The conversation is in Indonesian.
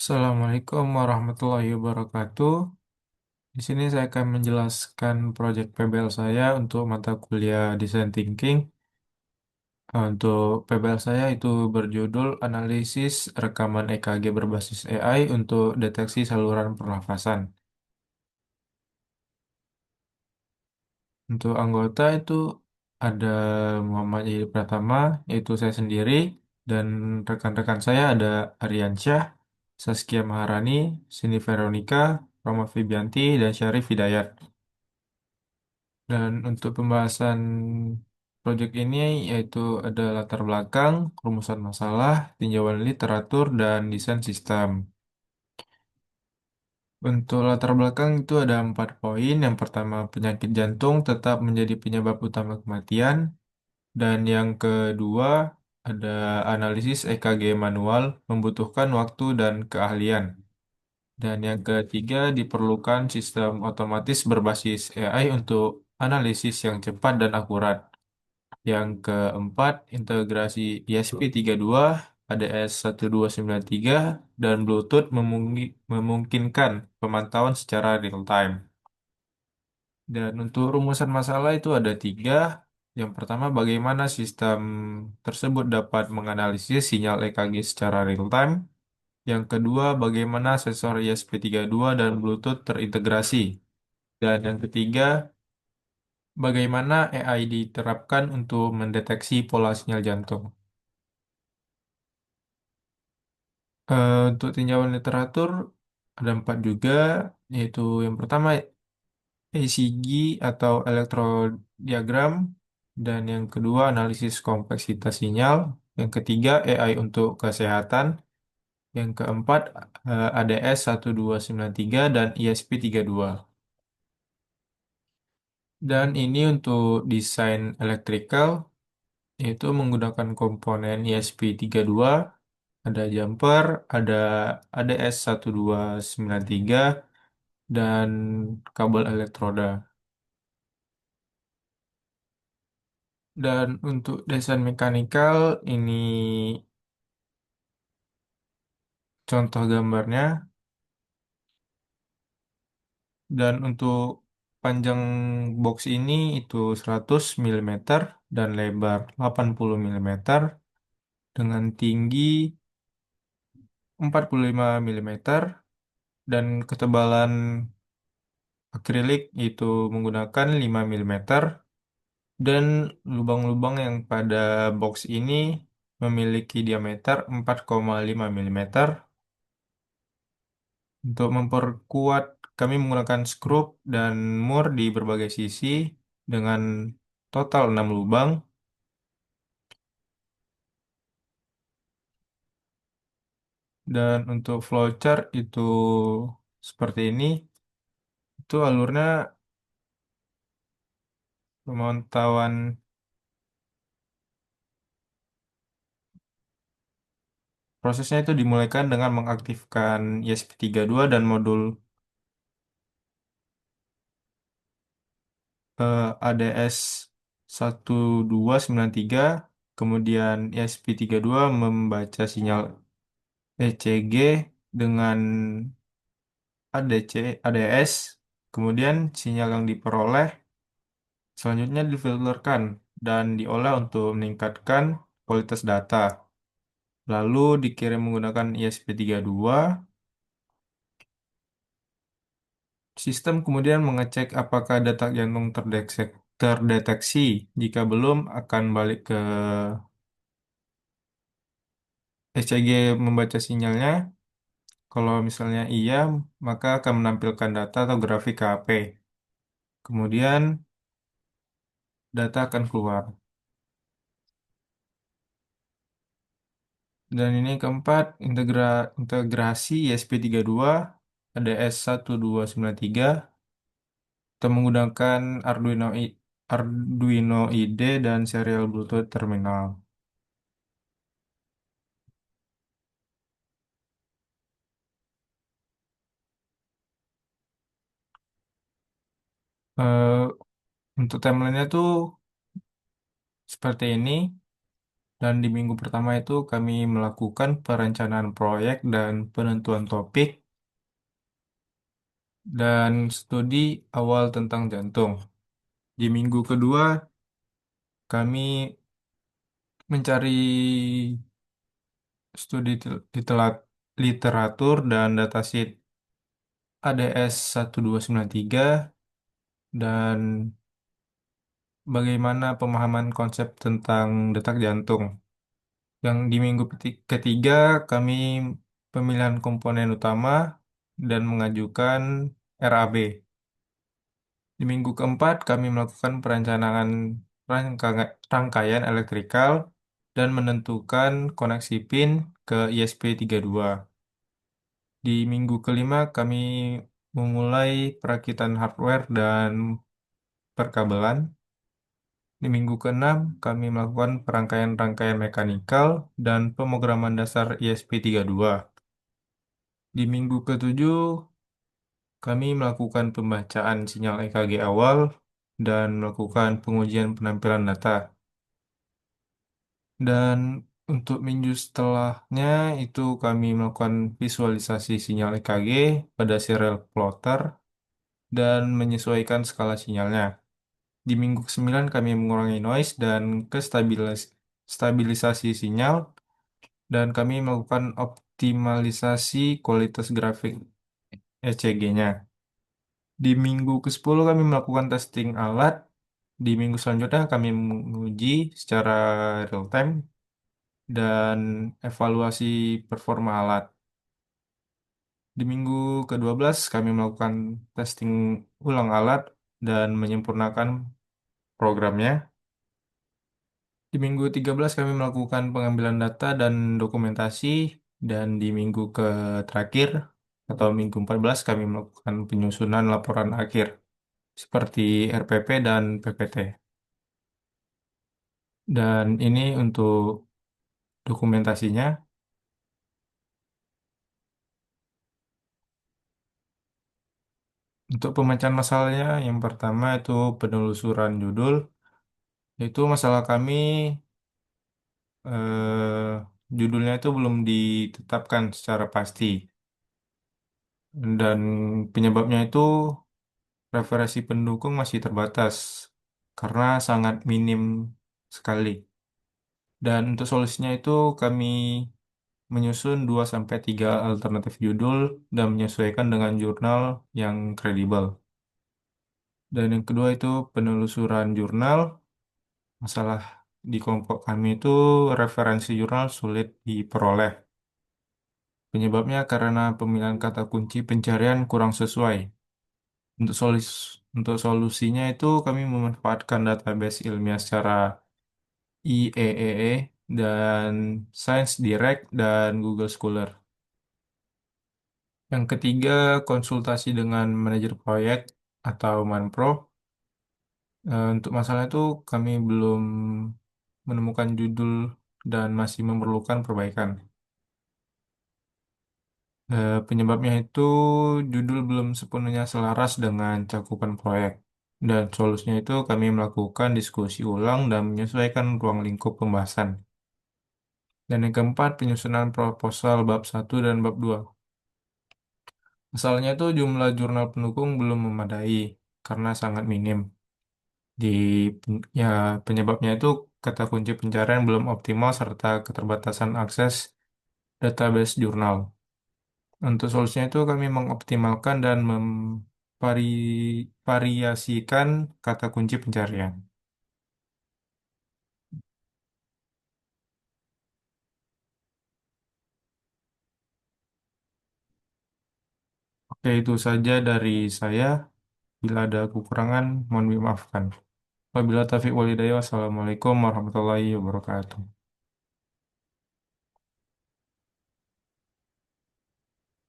Assalamualaikum warahmatullahi wabarakatuh. Di sini saya akan menjelaskan proyek PBL saya untuk mata kuliah Design Thinking. Untuk PBL saya itu berjudul Analisis Rekaman EKG berbasis AI untuk deteksi saluran pernafasan. Untuk anggota itu ada Muhammad Yadi Pratama, yaitu saya sendiri, dan rekan-rekan saya ada Aryansyah, Saskia Maharani, Cindy Veronica, Roma Fibianti, dan Syarif Hidayat. Dan untuk pembahasan proyek ini yaitu ada latar belakang, rumusan masalah, tinjauan literatur, dan desain sistem. Untuk latar belakang itu ada 4 poin. Yang pertama, penyakit jantung tetap menjadi penyebab utama kematian. Dan yang kedua, ada analisis EKG manual membutuhkan waktu dan keahlian. Dan yang ketiga, diperlukan sistem otomatis berbasis AI untuk analisis yang cepat dan akurat. Yang keempat, integrasi ESP32, ADS1293, dan Bluetooth memungkinkan pemantauan secara real time. Dan untuk rumusan masalah itu ada 3. Yang pertama, bagaimana sistem tersebut dapat menganalisis sinyal EKG secara real time. Yang kedua, bagaimana sensor ESP32 dan Bluetooth terintegrasi. Dan yang ketiga, bagaimana AI diterapkan untuk mendeteksi pola sinyal jantung. Untuk tinjauan literatur ada 4 juga, yaitu yang pertama ECG atau elektrodiagram, dan yang kedua analisis kompleksitas sinyal, yang ketiga AI untuk kesehatan, yang keempat ADS1293 dan ESP32. Dan ini untuk desain elektrikal, yaitu menggunakan komponen ESP32, ada jumper, ada ADS1293, dan kabel elektroda. Dan untuk desain mekanikal, ini contoh gambarnya. Dan untuk panjang box ini itu 100 mm dan lebar 80 mm dengan tinggi 45 mm dan ketebalan akrilik itu menggunakan 5 mm dan lubang-lubang yang pada box ini memiliki diameter 4,5 mm. Untuk memperkuat, kami menggunakan skrup dan mur di berbagai sisi dengan total 6 lubang. Dan untuk flowchart itu seperti ini. Itu alurnya pemantauan prosesnya itu dimulaikan dengan mengaktifkan ESP32 dan modul ADS1293. Kemudian ESP32 membaca sinyal ECG dengan ADS. Kemudian sinyal yang diperoleh selanjutnya difilterkan dan diolah untuk meningkatkan kualitas data. Lalu dikirim menggunakan ESP32. Sistem kemudian mengecek apakah detak jantung terdeteksi. Jika belum, akan balik ke ECG membaca sinyalnya. Kalau misalnya iya, maka akan menampilkan data atau grafik KAP. Kemudian data akan keluar. Dan ini keempat, integrasi ESP32, ADS1293. Kita menggunakan Arduino IDE dan serial Bluetooth terminal. Eh, untuk timelinenya tuh seperti ini. Dan di minggu pertama itu kami melakukan perencanaan proyek dan penentuan topik dan studi awal tentang jantung. Di minggu kedua, kami mencari studi literatur dan datasheet ADS 1293 dan bagaimana pemahaman konsep tentang detak jantung. Yang di minggu ketiga, kami pemilihan komponen utama dan mengajukan RAB. Di minggu keempat, kami melakukan perencanaan rangkaian elektrikal dan menentukan koneksi pin ke ISP32. Di minggu kelima, kami memulai perakitan hardware dan perkabelan. Di minggu keenam, kami melakukan perangkaian-rangkaian mekanikal dan pemrograman dasar ISP32. Di minggu ketujuh, kami melakukan pembacaan sinyal EKG awal dan melakukan pengujian penampilan data. Dan untuk minggu setelahnya itu kami melakukan visualisasi sinyal EKG pada serial plotter dan menyesuaikan skala sinyalnya. Di minggu ke-9 kami mengurangi noise dan stabilisasi sinyal dan kami melakukan optimalisasi kualitas grafik ECG-nya. Di minggu ke-10 kami melakukan testing alat. Di minggu selanjutnya kami menguji secara real time dan evaluasi performa alat. Di minggu ke-12 kami melakukan testing ulang alat dan menyempurnakan programnya. Di minggu 13 kami melakukan pengambilan data dan dokumentasi dan di minggu terakhir atau minggu 14 kami melakukan penyusunan laporan akhir seperti RPP dan PPT. Dan ini untuk dokumentasinya. Untuk pemecahan masalahnya yang pertama itu penelusuran judul. Itu masalah kami judulnya itu belum ditetapkan secara pasti dan penyebabnya itu referensi pendukung masih terbatas karena sangat minim sekali. Dan untuk solusinya itu kami menyusun 2 sampai 3 alternatif judul dan menyesuaikan dengan jurnal yang kredibel. Dan yang kedua itu penelusuran jurnal. Masalah di kelompok kami itu referensi jurnal sulit diperoleh. Penyebabnya karena pemilihan kata kunci pencarian kurang sesuai. Untuk solusinya itu kami memanfaatkan database ilmiah secara IEEE dan Science Direct dan Google Scholar. Yang ketiga, konsultasi dengan manajer proyek atau Manpro. Untuk masalah itu kami belum menemukan judul dan masih memerlukan perbaikan. Penyebabnya itu judul belum sepenuhnya selaras dengan cakupan proyek. Dan solusinya itu kami melakukan diskusi ulang dan menyesuaikan ruang lingkup pembahasan. Dan yang keempat, penyusunan proposal bab 1 dan bab 2. Masalahnya itu jumlah jurnal pendukung belum memadai karena sangat minim. Di ya penyebabnya itu kata kunci pencarian belum optimal serta keterbatasan akses database jurnal. Untuk solusinya itu kami mengoptimalkan dan memvariasikan kata kunci pencarian. Oke, itu saja dari saya. Bila ada kekurangan, mohon dimaafkan. Wabillahi taufiq walhidayah. Wassalamualaikum warahmatullahi wabarakatuh.